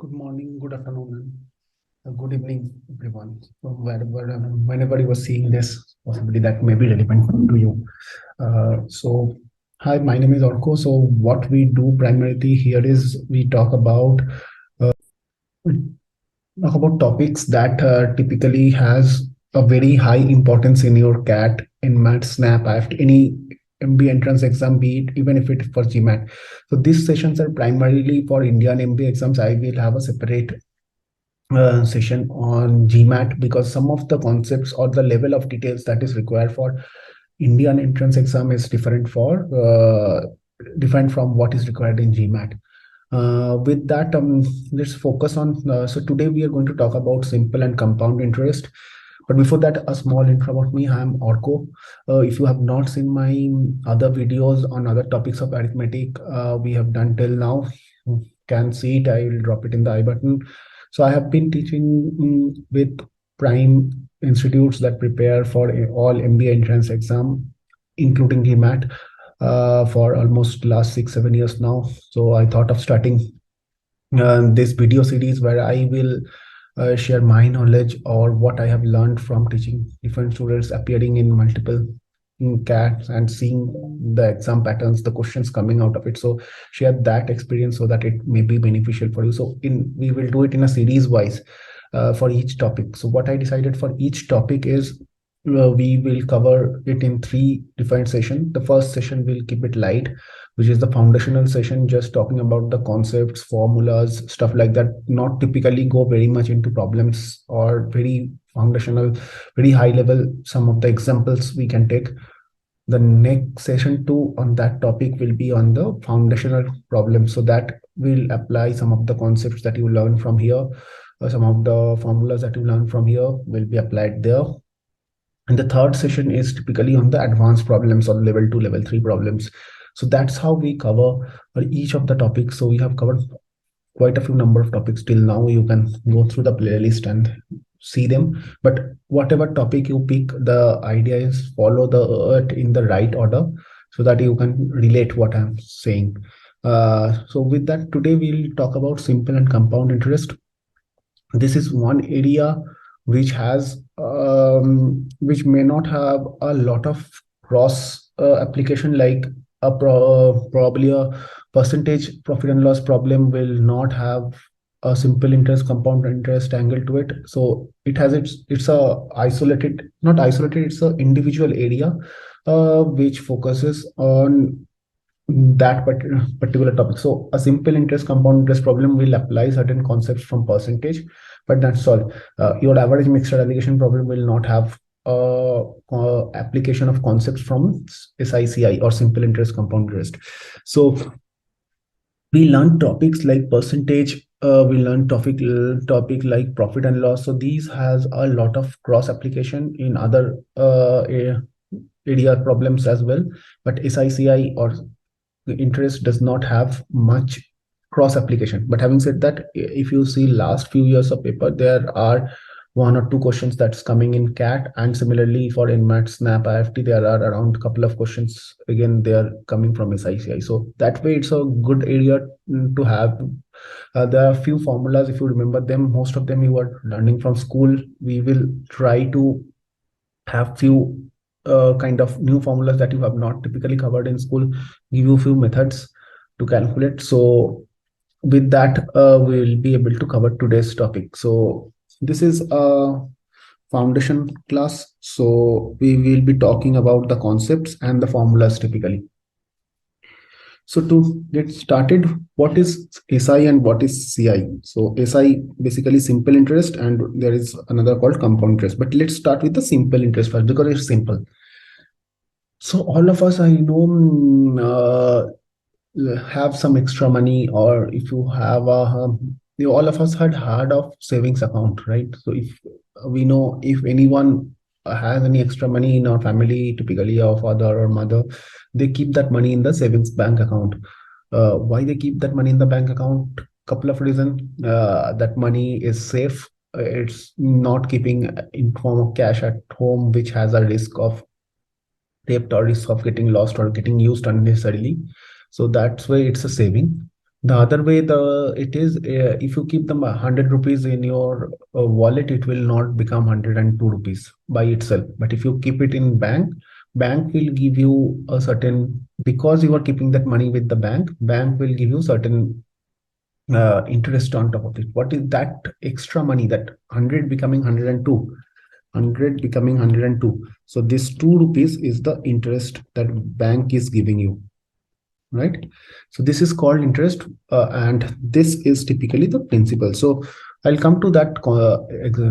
Good morning, good afternoon, and good evening, everyone. From whenever you are seeing this, possibly that may be relevant to you. Hi, my name is Orko. So, what we do primarily here is uh, we talk about topics that typically has a very high importance in your CAT, in MAT, SNAP, IFT, any MBA entrance exam, be it even if it for GMAT. So these sessions are primarily for Indian MBA exams. I will have a separate session on GMAT because some of the concepts or the level of details that is required for Indian entrance exam is different from what is required in GMAT. With that, let's focus on. So today we are going to talk about simple and compound interest. But before that, a small intro about me. I'm Orko. If you have not seen my other videos on other topics of arithmetic, we have done till now, you can see it. I will drop it in the I button. So I have been teaching with prime institutes that prepare for all MBA entrance exam, including GMAT, for almost last 6-7 years now. So I thought of starting this video series where I will share my knowledge or what I have learned from teaching different students, appearing in multiple CATs and seeing the exam patterns, the questions coming out of it. So share that experience so that it may be beneficial for you. So we will do it in a series wise for each topic. So what I decided for each topic is we will cover it in 3 different sessions. The first session will keep it light, which is the foundational session, just talking about the concepts, formulas, stuff like that. Not typically go very much into problems or very foundational, very high level. Some of the examples we can take. The next session 2 on that topic will be on the foundational problems. So that will apply some of the concepts that you learn from here. Some of the formulas that you learn from here will be applied there. And the third session is typically on the advanced problems or level 2, level 3 problems. So that's how we cover each of the topics. So we have covered quite a few number of topics till now. You can go through the playlist and see them. But whatever topic you pick, the idea is follow it in the right order so that you can relate what I'm saying. So with that, today we'll talk about simple and compound interest. This is one area which which may not have a lot of cross application, like probably a percentage profit and loss problem will not have a simple interest compound interest angle to it. So it has it's a isolated, not isolated, it's a individual area which focuses on that particular topic. So a simple interest compound interest problem will apply certain concepts from percentage, but that's all. Your average mixed allocation problem will not have application of concepts from SICI or simple interest compound interest. So we learn topics like percentage. We learn topic like profit and loss. So these has a lot of cross application in other area problems as well. But SICI or interest does not have much cross application. But having said that, if you see last few years of paper, there are 1 or 2 questions that's coming in CAT, and similarly for INMAT, SNAP, IFT, there are around a couple of questions. Again, they are coming from SICI. So that way, it's a good area to have. There are a few formulas, if you remember them. Most of them you are learning from school. We will try to have few kind of new formulas that you have not typically covered in school, give you a few methods to calculate. So with that, we will be able to cover today's topic. So this is a foundation class. So we will be talking about the concepts and the formulas typically. So to get started, what is SI and what is CI? So SI basically simple interest, and there is another called compound interest. But let's start with the simple interest first because it's simple. So all of us, I know, have some extra money, or if you have all of us had heard of savings account, right? So if we know, if anyone has any extra money in our family, typically our father or mother, they keep that money in the savings bank account. Why they keep that money in the bank account? Couple of reasons. That money is safe. It's not keeping in form of cash at home, which has a risk of theft or risk of getting lost or getting used unnecessarily. So that's why it's a saving. The other way it is, if you keep the 100 rupees in your wallet, it will not become 102 rupees by itself. But if you keep it in bank will give you a certain, because you are keeping that money with the bank will give you certain interest on top of it. What is that extra money, that 100 becoming 102, 100 becoming 102? So this 2 rupees is the interest that bank is giving you, right? So this is called interest, and this is typically the principal. So I'll come to that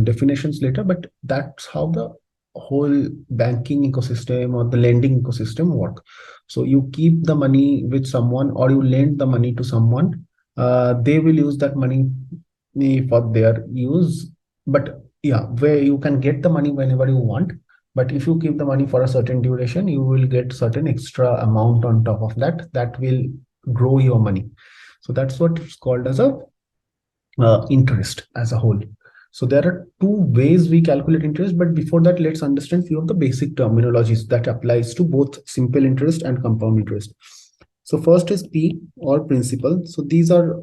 definitions later, but that's how the whole banking ecosystem or the lending ecosystem work. So you keep the money with someone, or you lend the money to someone. They will use that money for their use, but yeah, where you can get the money whenever you want. But if you keep the money for a certain duration, you will get certain extra amount on top of that, that will grow your money. So that's what it's called as a interest as a whole. So there are two ways we calculate interest, but before that, let's understand few of the basic terminologies that applies to both simple interest and compound interest. So first is P, or principal. So these are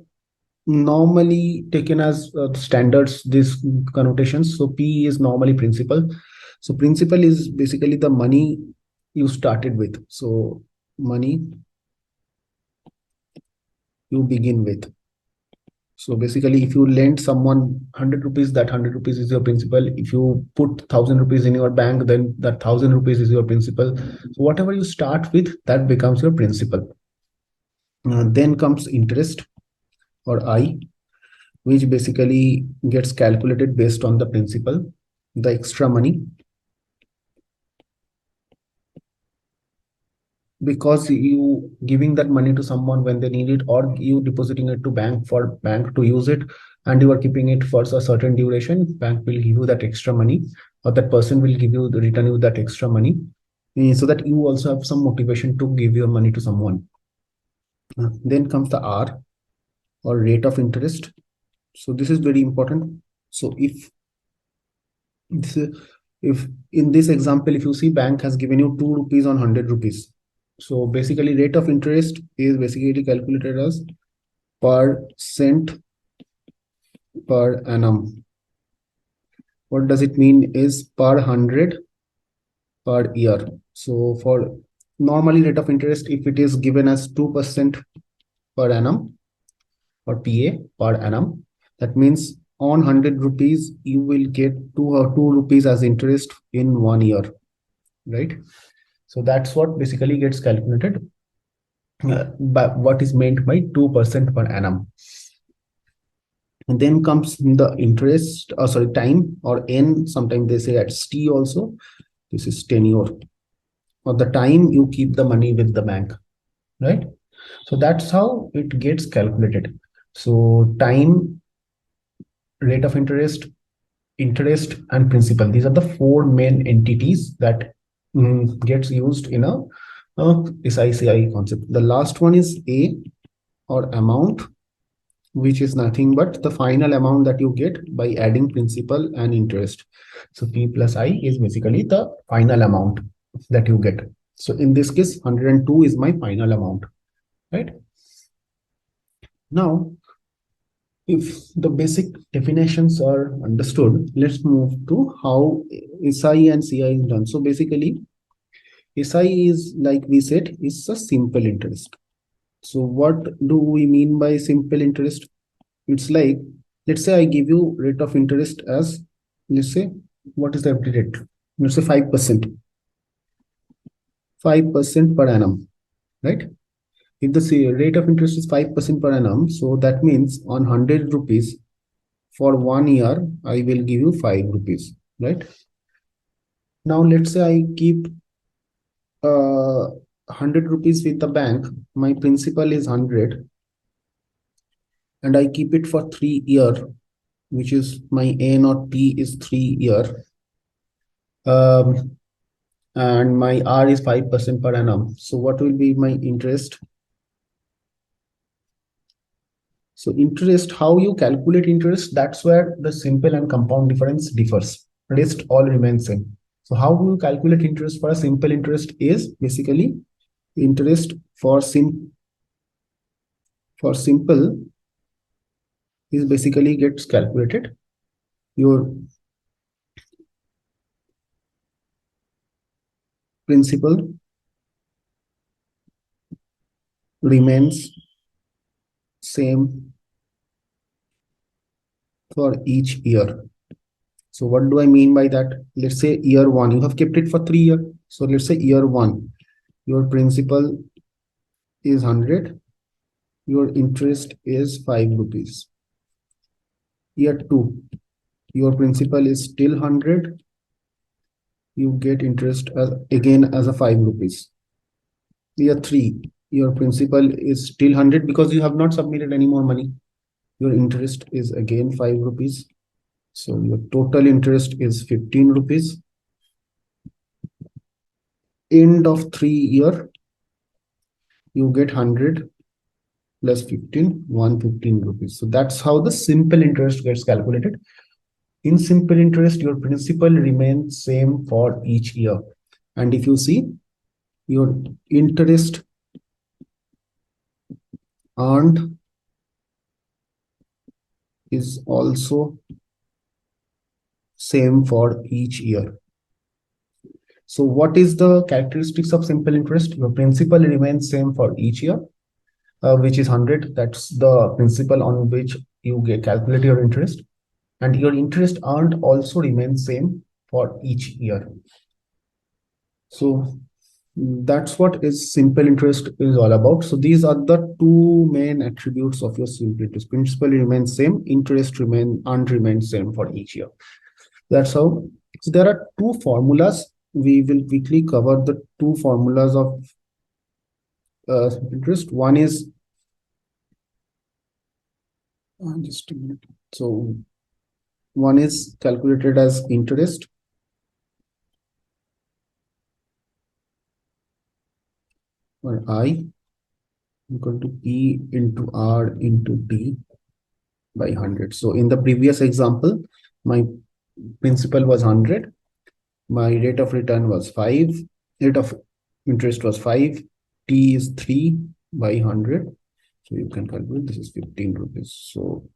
normally taken as standards, these connotations. So P is normally principal. So principal is basically the money you started with. So money you begin with. So basically, if you lend someone 100 rupees, that 100 rupees is your principal. If you put 1,000 rupees in your bank, then that 1,000 rupees is your principal. So whatever you start with, that becomes your principal. Then comes interest, or I, which basically gets calculated based on the principal, the extra money. Because you giving that money to someone when they need it, or you depositing it to bank for bank to use it, and you are keeping it for a certain duration, bank will give you that extra money, or that person will give you, return you that extra money, so that you also have some motivation to give your money to someone. Then comes the R, or rate of interest. So this is very important. So this is, if in this example, if you see bank has given you 2 rupees on 100 rupees, so basically rate of interest is basically calculated as percent per annum. What does it mean is per 100 per year. So for normally rate of interest, if it is given as 2% per annum, or PA per annum, that means on 100 rupees, you will get 2 rupees as interest in 1 year, right? So that's what basically gets calculated by what is meant by 2% per annum. And then comes the interest, or sorry, time, or N, sometimes they say at T also. This is tenure, or the time you keep the money with the bank, right? So that's how it gets calculated. So time, rate of interest, interest, and principal. These are the four main entities that gets used in a SICI concept. The last one is A, or amount, which is nothing but the final amount that you get by adding principal and interest. So P plus I is basically the final amount that you get. So in this case, 102 is my final amount, right? Now, if the basic definitions are understood, let's move to how SI and CI is done. So basically, SI is, like we said, is a simple interest. So what do we mean by simple interest? It's like, let's say I give you rate of interest as, let's say, what is the FD rate? Let's say 5%, 5% per annum, right? If the rate of interest is 5% per annum, so that means on 100 rupees for 1 year, I will give you 5 rupees, right? Now, let's say I keep 100 rupees with the bank, my principal is 100, and I keep it for 3 years, which is my A not P is 3 year. And my R is 5% per annum. So what will be my interest? So interest, how you calculate interest, that's where the simple and compound difference differs. Rest all remains same. So how do you calculate interest for a simple interest is basically interest for for simple is basically gets calculated. Your principal remains same for each year. So what do I mean by that? Let's say year one, you have kept it for 3 years. So let's say year one, your principal is 100, your interest is 5 rupees. Year two, your principal is still 100, you get interest again as a 5 rupees. Year three, your principal is still 100 because you have not submitted any more money. Your interest is again 5 rupees. So your total interest is 15 rupees. End of 3 year, you get 100 plus 15, 115 rupees. So that's how the simple interest gets calculated. In simple interest, your principal remains same for each year. And if you see, your interest earned is also same for each year. So what is the characteristics of simple interest? Your principal remains same for each year, which is 100. That's the principal on which you calculate your interest. And your interest earned also remains same for each year. So that's what is simple interest is all about. So these are the two main attributes of your simple interest. Principal remains same, interest earned remains same for each year. That's how. So there are two formulas. We will quickly cover the two formulas of interest. One is just a minute. So one is calculated as interest, or I equal to P into R into D by 100. So in the previous example, my principal was 100, my rate of return was 5, rate of interest was 5, T is 3 by 100. So you can calculate, this is 15 rupees. So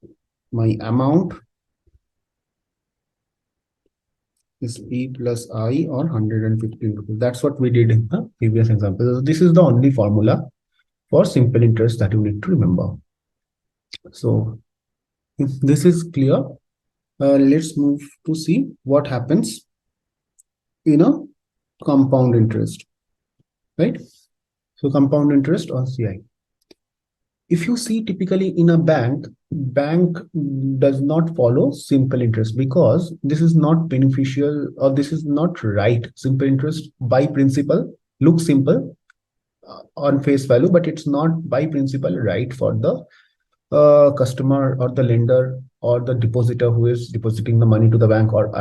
my amount is P plus I, or 115 rupees. That's what we did in the previous example. So this is the only formula for simple interest that you need to remember. So if this is clear, let's move to see what happens in a compound interest, right? So compound interest, or CI. If you see typically in a bank does not follow simple interest because this is not beneficial, or this is not right. Simple interest by principle looks simple on face value, but it's not by principle right for the customer or the lender or the depositor who is depositing the money to the bank, or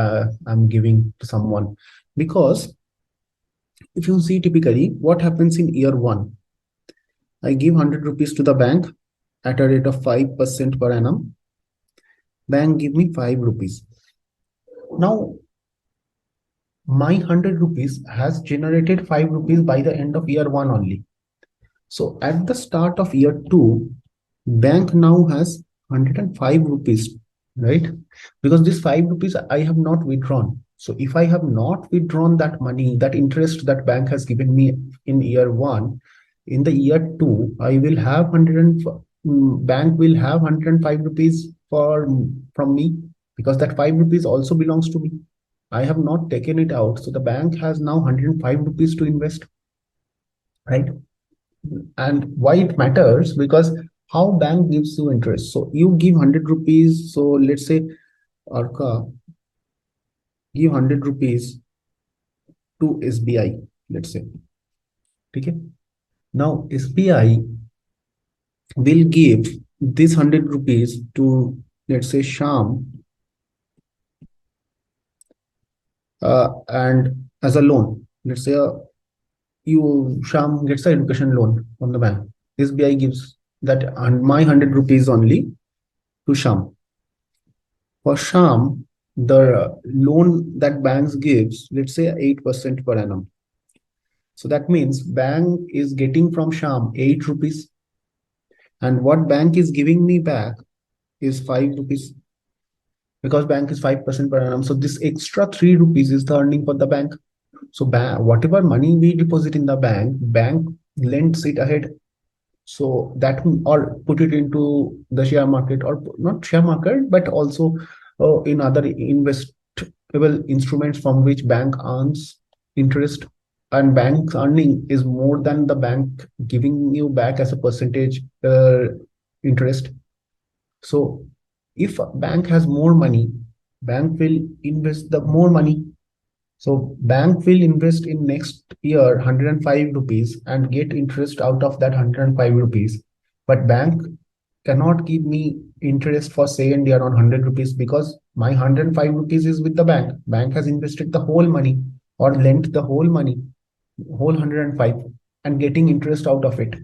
I'm giving to someone. Because if you see typically what happens in year one, I give 100 rupees to the bank at a rate of 5% per annum. Bank give me 5 rupees. Now, my 100 rupees has generated 5 rupees by the end of year one only. So at the start of year two, bank now has 105 rupees, right? Because this 5 rupees I have not withdrawn. So if I have not withdrawn that money, that interest that bank has given me in year one, in the year two, I will have bank will have 105 rupees from me, because that 5 rupees also belongs to me. I have not taken it out. So the bank has now 105 rupees to invest, right? And why it matters? Because how bank gives you interest. So you give 100 rupees. So let's say Arka give 100 rupees to SBI, let's say. Okay. Now SBI will give this 100 rupees to, let's say, Sham, and as a loan. Let's say Sham gets an education loan from the bank. SBI gives that and my 100 rupees only to Sham. For Sham, the loan that banks gives, let's say 8% per annum. So that means bank is getting from Sham 8 rupees. And what bank is giving me back is 5 rupees, because bank is 5% per annum. So this extra 3 rupees is the earning for the bank. So whatever money we deposit in the bank lends it ahead. So that, or put it into the share market, or not share market, but also in other investable instruments from which bank earns interest. And bank's earning is more than the bank giving you back as a percentage interest. So if a bank has more money, bank will invest the more money. So bank will invest in next year 105 rupees and get interest out of that 105 rupees. But bank cannot give me interest for second year on 100 rupees, because my 105 rupees is with the bank. Bank has invested the whole money, or lent the whole money, whole 105, and getting interest out of it.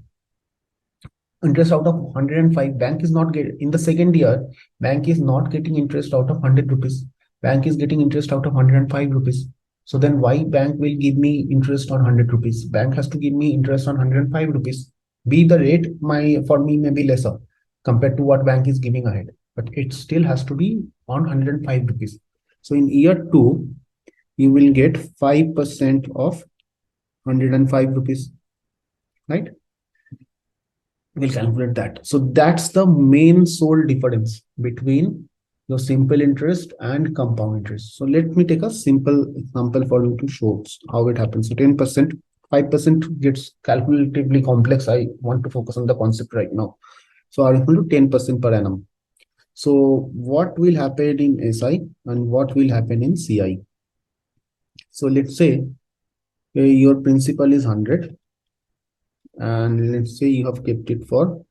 Interest out of 105, bank is not getting in the second year. Bank is not getting interest out of 100 rupees. Bank is getting interest out of 105 rupees. So then why bank will give me interest on 100 rupees? Bank has to give me interest on 105 rupees. Be the rate my for me may be lesser compared to what bank is giving ahead, but it still has to be on 105 rupees. So in year 2, you will get 5% of 105 rupees, right? We'll calculate that. So that's the main sole difference between your simple interest and compound interest. So let me take a simple example for you to show how it happens. So 10%, 5% gets calculatively complex. I want to focus on the concept right now. So are equal to 10% per annum. So what will happen in SI and what will happen in CI? So let's say your principal is 100, and let's say you have kept it for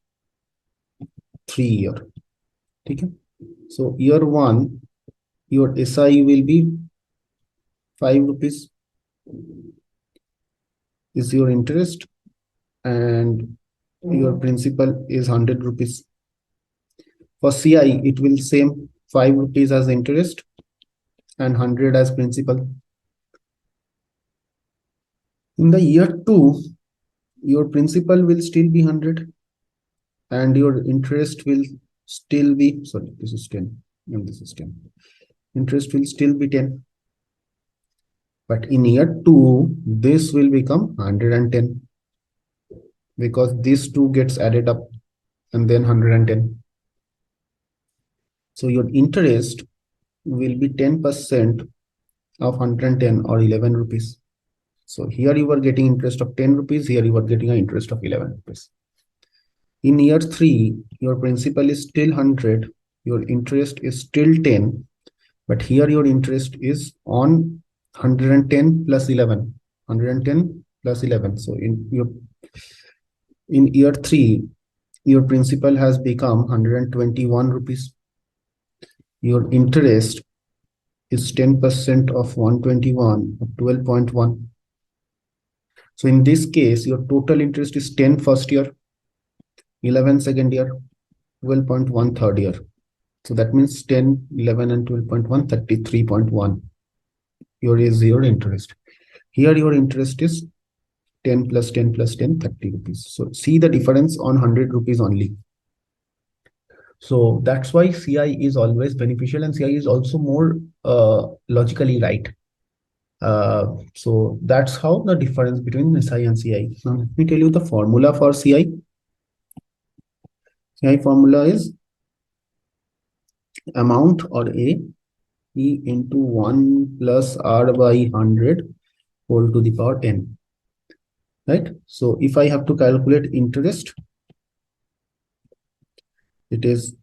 3 years. Okay. So year 1, your SI will be 5 rupees is your interest, and your principal is 100 rupees. For CI, it will same 5 rupees as interest and 100 as principal. In the year 2, your principal will still be 100 and your interest will still be, sorry, this is 10 and this is 10. Interest will still be 10. But in year 2, this will become 110, because these two gets added up and then 110. So your interest will be 10% of 110, or 11 rupees. So here you are getting interest of 10 rupees, here you are getting an interest of 11 rupees. In year 3, your principal is still 100, your interest is still 10, but here your interest is on 110 plus 11, 110 plus 11. So in year 3, your principal has become 121 rupees. Your interest is 10% of 121, 12.1. So in this case, your total interest is 10 first year, 11 second year, 12.1 third year. So that means 10, 11, and 12.1, 33.1. Here is your interest. Here your interest is 10 plus 10 plus 10, 30 rupees. So see the difference on 100 rupees only. So that's why CI is always beneficial, and CI is also more logically right. So that's how the difference between SI and CI. Now let me tell you the formula for CI. CI formula is amount, or A, E into 1 plus R by 100 whole to the power n. Right? So if I have to calculate interest, it is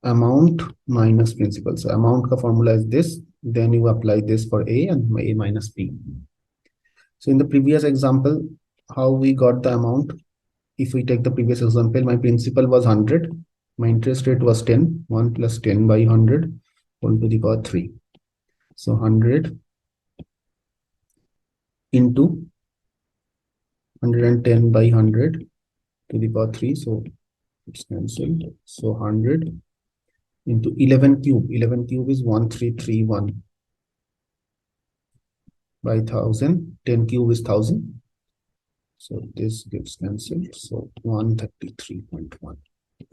amount minus principal. So amount ka formula is this, then you apply this for A, and A minus P. So in the previous example, how we got the amount? If we take the previous example, my principal was 100, my interest rate was 10, 1 plus 10 by 100 whole to the power 3. So 100 into 110 by 100 to the power 3. So it's cancelled. So 100 into 11 cube. 11 cube is 1331 by 1000. 10 cube is 1000. So this gets cancelled. So 133.1.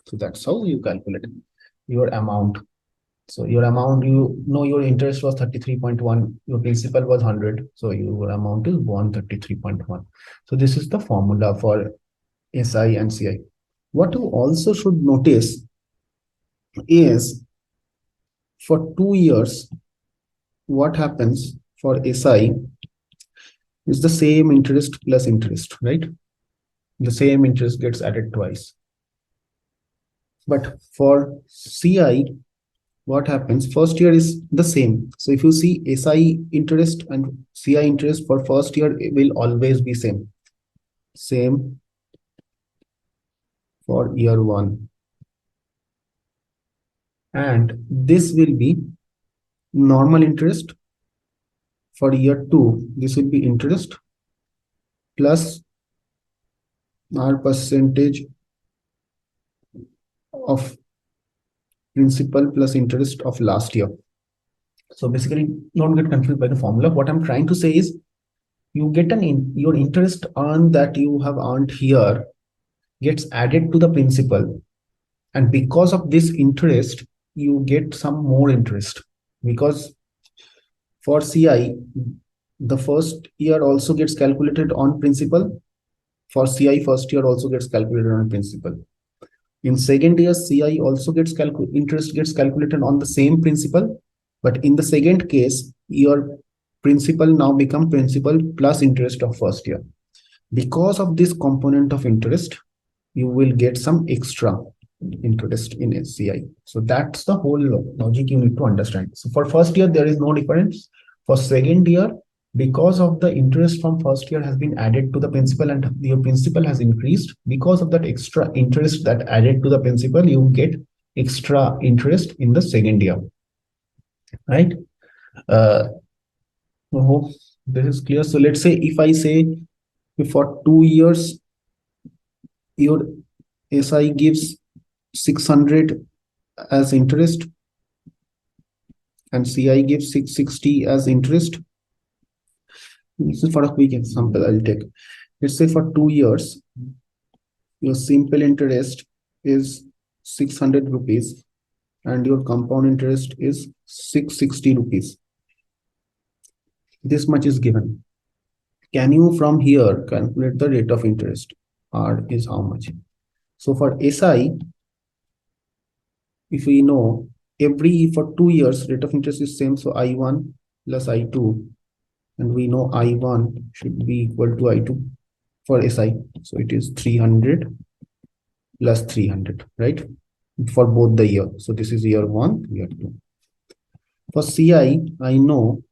So that's how you calculate your amount. So your amount, you know, your interest was 33.1, your principal was 100. So your amount is 133.1. So this is the formula for SI and CI. What you also should notice is for 2 years, what happens for SI is the same interest plus interest, right? The same interest gets added twice. But for CI, what happens? First year is the same. So if you see SI interest and CI interest for first year, it will always be same. Same for year one. And this will be normal interest. For year two, this will be interest plus our percentage of principal plus interest of last year. So basically, don't get confused by the formula. What I'm trying to say is you get your interest earned that you have earned here gets added to the principal. And because of this interest, you get some more interest. Because for CI, the first year also gets calculated on principal. For CI, first year also gets calculated on principal. In second year, CI also gets interest gets calculated on the same principal. But in the second case, your principal now become principal plus interest of first year. Because of this component of interest, you will get some extra interest in SCI. So that's the whole logic you need to understand. So for first year, there is no difference. For second year, because of the interest from first year has been added to the principal and your principal has increased, because of that extra interest that added to the principal, you get extra interest in the second year, right? I hope this is clear. So let's say if I say for 2 years, your SI gives 600 as interest and CI gives 660 as interest. This is for a quick example I'll take. Let's say for 2 years, your simple interest is 600 rupees and your compound interest is 660 rupees. This much is given. Can you from here calculate the rate of interest? R is how much? So for SI, if we know for 2 years, rate of interest is same. So I1 plus I2, and we know I1 should be equal to I2 for SI. So it is 300 plus 300, right? For both the year. So this is year one, year two. For CI, I know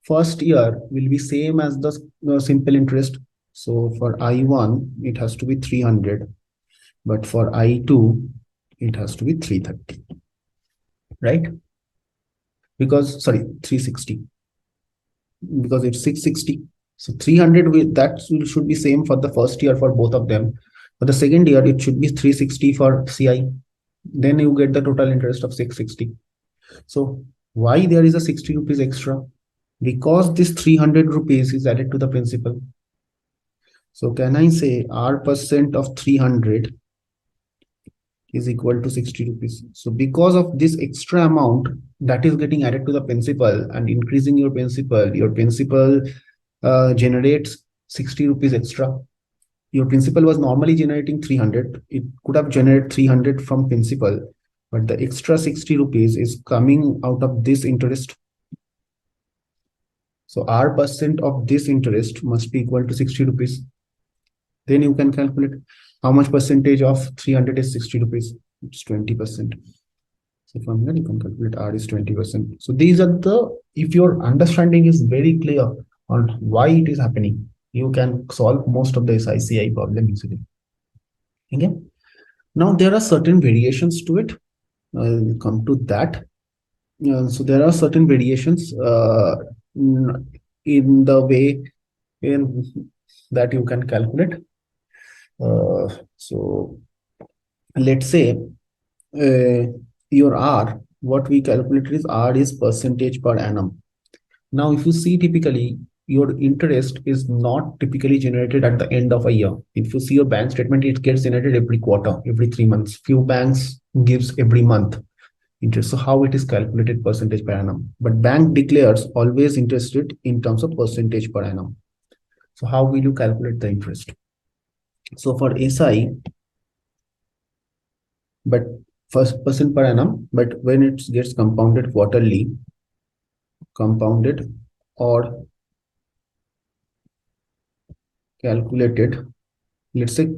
first year will be same as the simple interest. So for I1, it has to be 300, but for I2, it has to be 330, right? Because, sorry, 360, because it's 660. So 300, that should be same for the first year for both of them. For the second year, it should be 360 for CI. Then you get the total interest of 660. So why there is a 60 rupees extra? Because this 300 rupees is added to the principal. So can I say R% of 300 is equal to 60 rupees. So because of this extra amount that is getting added to the principal and increasing your principal generates 60 rupees extra. Your principal was normally generating 300. It could have generated 300 from principal, but the extra 60 rupees is coming out of this interest. So R% of this interest must be equal to 60 rupees. Then you can calculate how much percentage of 300 is 60 rupees. It's 20%. So from here you can calculate R is 20%. So these are if your understanding is very clear on why it is happening, you can solve most of the SICI problem easily. Okay. Now there are certain variations to it. I'll come to that. So there are certain variations in the way in that you can calculate. So let's say your R, what we calculate is R is percentage per annum. Now, if you see typically your interest is not typically generated at the end of a year. If you see your bank statement, it gets generated every quarter, every 3 months. Few banks gives every month interest. So how it is calculated percentage per annum? But bank declares always interest rate in terms of percentage per annum. So how will you calculate the interest? So for SI, but first percent per annum, but when it gets compounded quarterly, compounded or calculated, let's say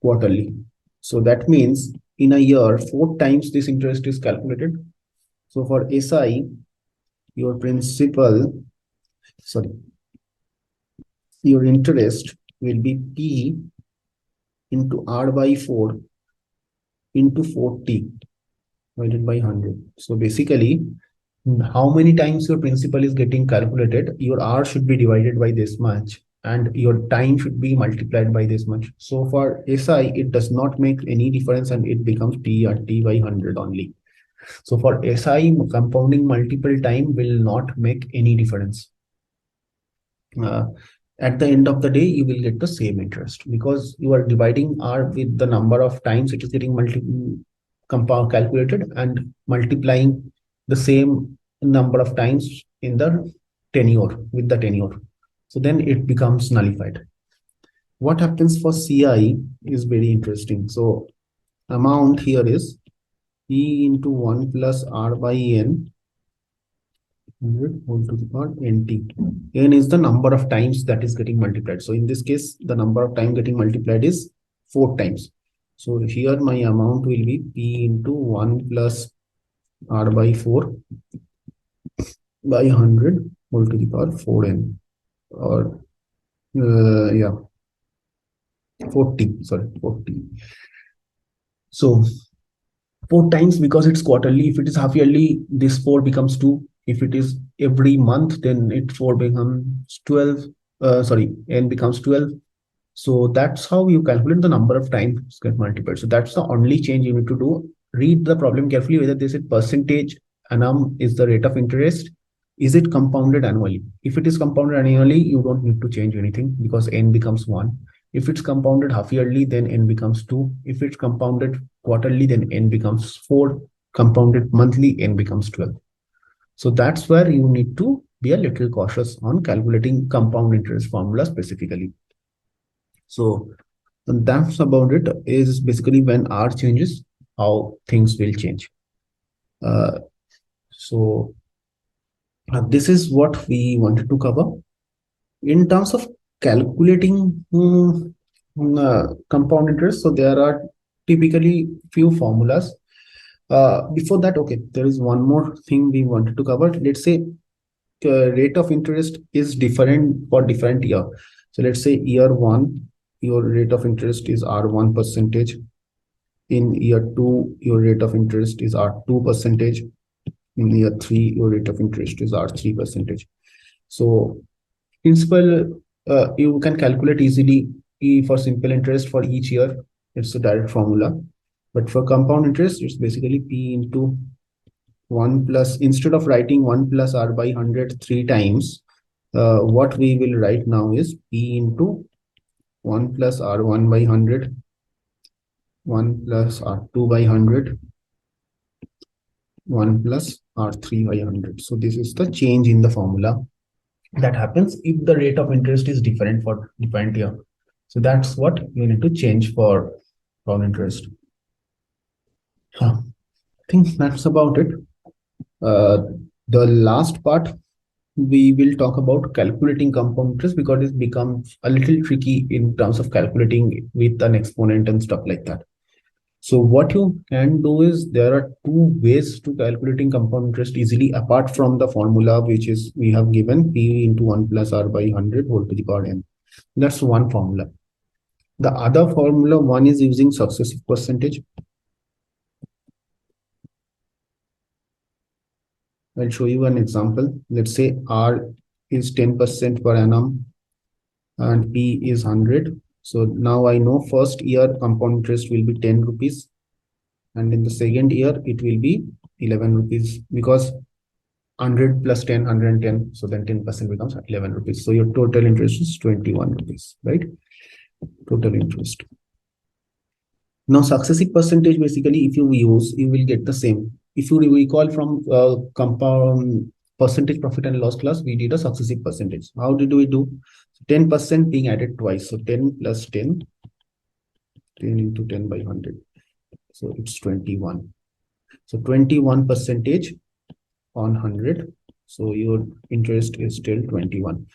quarterly. So that means in a year, 4 times this interest is calculated. So for SI, your principal, sorry, your interest will be P into R by 4 into 40 divided by 100. So basically, how many times your principal is getting calculated, your R should be divided by this much and your time should be multiplied by this much. So for SI, it does not make any difference and it becomes T or T by 100 only. So for SI, compounding multiple time will not make any difference. At the end of the day, you will get the same interest because you are dividing R with the number of times it is getting compound calculated and multiplying the same number of times in the tenure with the tenure. So then it becomes nullified. What happens for CI is very interesting. So amount here is E into 1 plus R by N 100 whole to the power nt. N is the number of times that is getting multiplied. So in this case, the number of time getting multiplied is 4 times. So here my amount will be P into 1 plus R by 4 by 100 whole to the power 4n, or yeah, 40, sorry, 40. So 4 times because it's quarterly. If it is half yearly, this 4 becomes 2. If it is every month, then it 4 becomes 12. Sorry, n becomes 12. So that's how you calculate the number of times get multiplied. So that's the only change you need to do. Read the problem carefully, whether this is percentage annum is the rate of interest. Is it compounded annually? If it is compounded annually, you don't need to change anything because n becomes 1. If it's compounded half yearly, then n becomes 2. If it's compounded quarterly, then n becomes 4. Compounded monthly, n becomes 12. So that's where you need to be a little cautious on calculating compound interest formula specifically. So that's about it. Is basically when R changes, how things will change. So this is what we wanted to cover. In terms of calculating compound interest, so there are typically few formulas. Before that, okay, there is one more thing we wanted to cover. Let's say rate of interest is different for different year. So let's say year 1, your rate of interest is R1 percentage. In year 2, your rate of interest is R2 percentage. In year 3, your rate of interest is R3 percentage. So principal, you can calculate easily for simple interest for each year. It's a direct formula. But for compound interest, it's basically P into 1 plus, instead of writing 1 plus R by 100 3 times, what we will write now is P into 1 plus R1 by 100, 1 plus R2 by 100, 1 plus R3 by 100. So this is the change in the formula that happens if the rate of interest is different for different year. So that's what you need to change for compound interest. I think that's about it. The last part, we will talk about calculating compound interest because it becomes a little tricky in terms of calculating with an exponent and stuff like that. So what you can do is there are 2 ways to calculating compound interest easily apart from the formula which is we have given P into 1 plus R by 100 whole to the power n. That's one formula. The other formula, one is using successive percentage. I'll show you an example. Let's say R is 10% per annum and P is 100. So now I know first year compound interest will be 10 rupees. And in the second year, it will be 11 rupees because 100 plus 10, 110. So then 10% becomes 11 rupees. So your total interest is 21 rupees, right? Total interest. Now, successive percentage, basically, if you use, you will get the same. If you recall from compound percentage profit and loss class, we did a successive percentage. How did we do? 10% being added twice. So 10 plus 10, 10 into 10 by 100. So it's 21. So 21 percentage on 100. So your interest is still 21.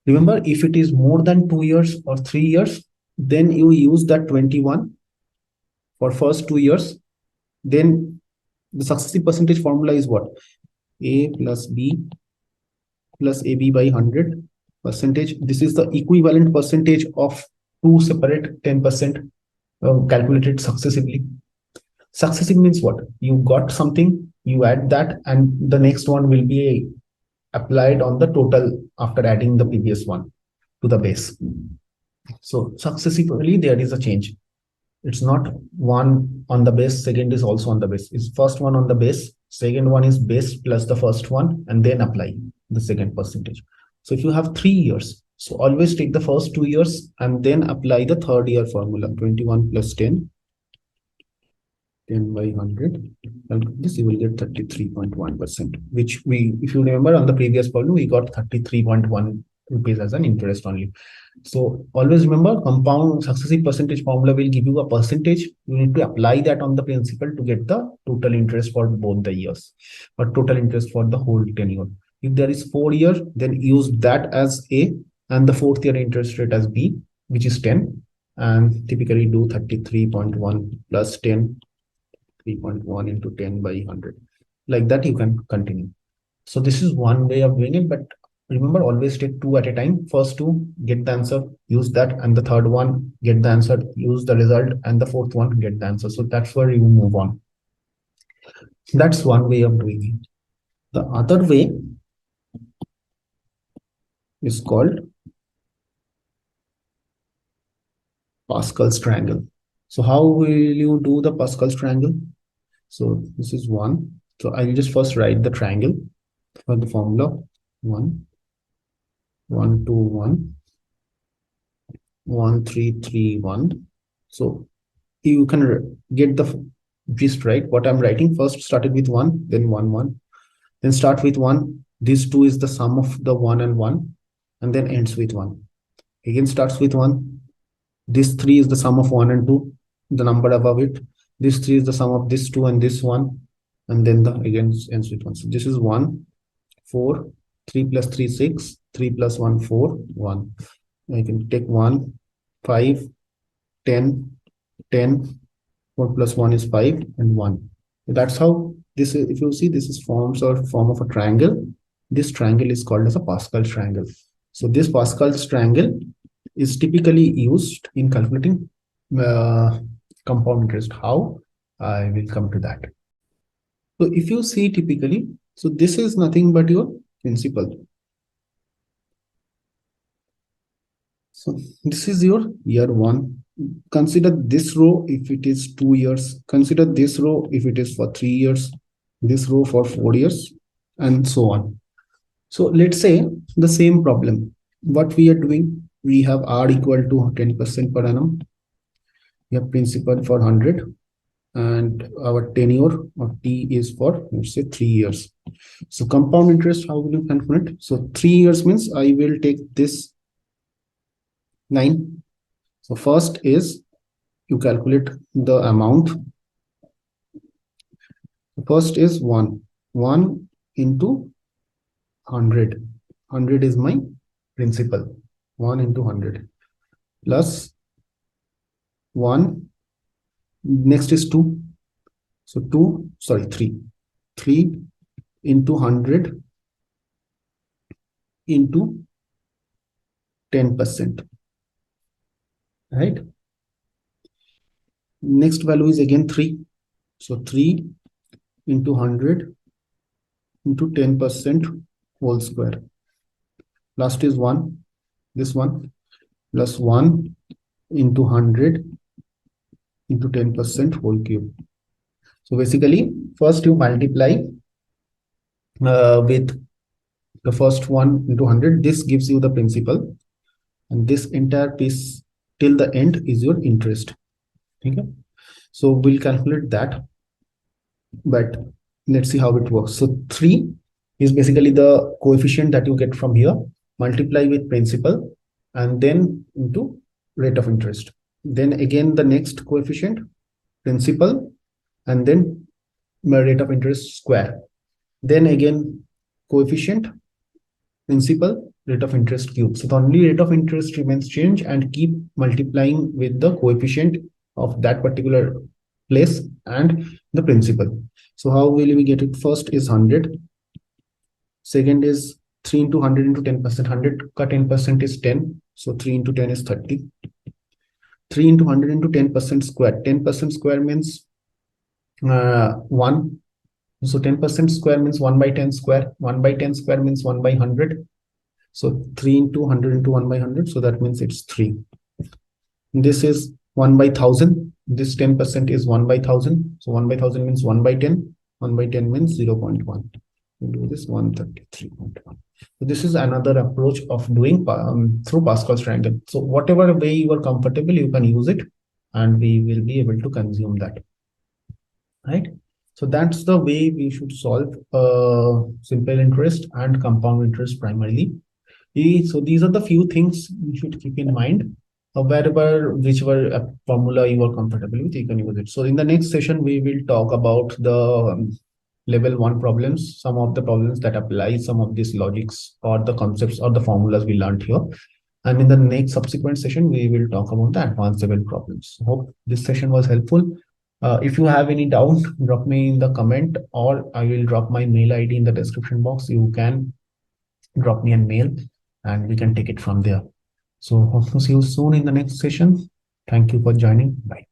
Remember, if it is more than 2 years or 3 years, then you use that 21 for first 2 years. Then the successive percentage formula is what? A plus B plus AB by 100 percentage. This is the equivalent percentage of two separate 10% calculated successively. Successive means what? You got something, you add that, and the next one will be applied on the total after adding the previous one to the base. So successively there is a change. It's not one on the base, second is also on the base. It's first one on the base, second one is base plus the first one, and then apply the second percentage. So if you have 3 years, so always take the first 2 years and then apply the third year formula, 21 plus 10, 10 by 100, and this you will get 33.1%, which we, if you remember on the previous problem, we got 33.1 rupees as an interest only. So always remember, compound successive percentage formula will give you a percentage. You need to apply that on the principal to get the total interest for both the years, or total interest for the whole tenure. If there is 4 years, then use that as A and the fourth year interest rate as B, which is 10, and typically do 33.1 plus 10, 3.1 into 10 by 100. Like that, you can continue. So this is one way of doing it, but remember, always take two at a time. First two, get the answer, use that, and the third one, get the answer, use the result, and the fourth one, get the answer. So that's where you move on. That's one way of doing it. The other way is called Pascal's triangle. So how will you do the Pascal's triangle? So this is one. So I will just first write the triangle for the formula. 1, 1, 2, 1, 1, 3, 3, 1. So you can get the gist, right? What I'm writing, first started with 1, then 1, 1, then start with 1. This 2 is the sum of the 1 and 1, and then ends with 1. Again starts with 1. This 3 is the sum of 1 and 2, the number above it. This 3 is the sum of this 2 and this 1, and then the again ends with 1. So this is 1, 4, 3 plus 3, 6, 3 plus 1, 4, 1. I can take 1, 5, 10, 10, 4 plus 1 is 5, and 1. That's how this is. If you see, this is form of a triangle. This triangle is called as a Pascal's triangle. So this Pascal's triangle is typically used in calculating compound interest. How? I will come to that. So if you see typically, so this is nothing but your principal. So this is your year 1. Consider this row if it is 2 years. Consider this row if it is for 3 years. This row for 4 years, and so on. So let's say the same problem. What we are doing, we have R equal to 10% per annum. We have principal for 100, and our tenure of T is for, let's say, 3 years. So compound interest, how will you calculate? So 3 years means I will take this 9. So first is you calculate the amount. First is 1 into 100. 100 is my principal. 1 into 100 plus 1. Next is 2. So 3. 3 into 100 into 10%. Right? Next value is again 3. So 3 into 100 into 10% whole square. Last is 1. This one plus 1 into 100 into 10% whole cube. So basically, first you multiply with the first one into 100. This gives you the principal, and this entire piece till the end is your interest. Okay, so we'll calculate that, but let's see how it works. So 3 is basically the coefficient that you get from here, multiply with principal, and then into rate of interest. Then again the next coefficient, principal, and then my rate of interest square. Then again coefficient, principal, rate of interest cube. So the only rate of interest remains change, and keep multiplying with the coefficient of that particular place and the principal. So how will we get it? First is 100. Second is 3 into 100 into 10%. 100 ka 10% is 10. So 3 into 10 is 30. 3 into 100 into 10% square. 10% square means 1. So 10% square means 1 by 10 square. 1 by 10 square means 1 by 100. So 3 into 100 into 1 by 100. So that means it's 3. This is 1 by 1000. This 10% is 1 by 1000. So 1 by 1000 means 1 by 10. 1 by 10 means 0.1. We do this 133.1. So this is another approach of doing through Pascal's triangle. So whatever way you are comfortable, you can use it, and we will be able to consume that. Right? So that's the way we should solve simple interest and compound interest primarily. So these are the few things you should keep in mind. Whichever formula you are comfortable with, you can use it. So in the next session, we will talk about the level 1 problems, some of the problems that apply some of these logics or the concepts or the formulas we learned here. And in the next subsequent session, we will talk about the advanced level problems. Hope this session was helpful. If you have any doubt, drop me in the comment, or I will drop my mail ID in the description box. You can drop me a mail and we can take it from there. So hope to see you soon in the next session. Thank you for joining. Bye.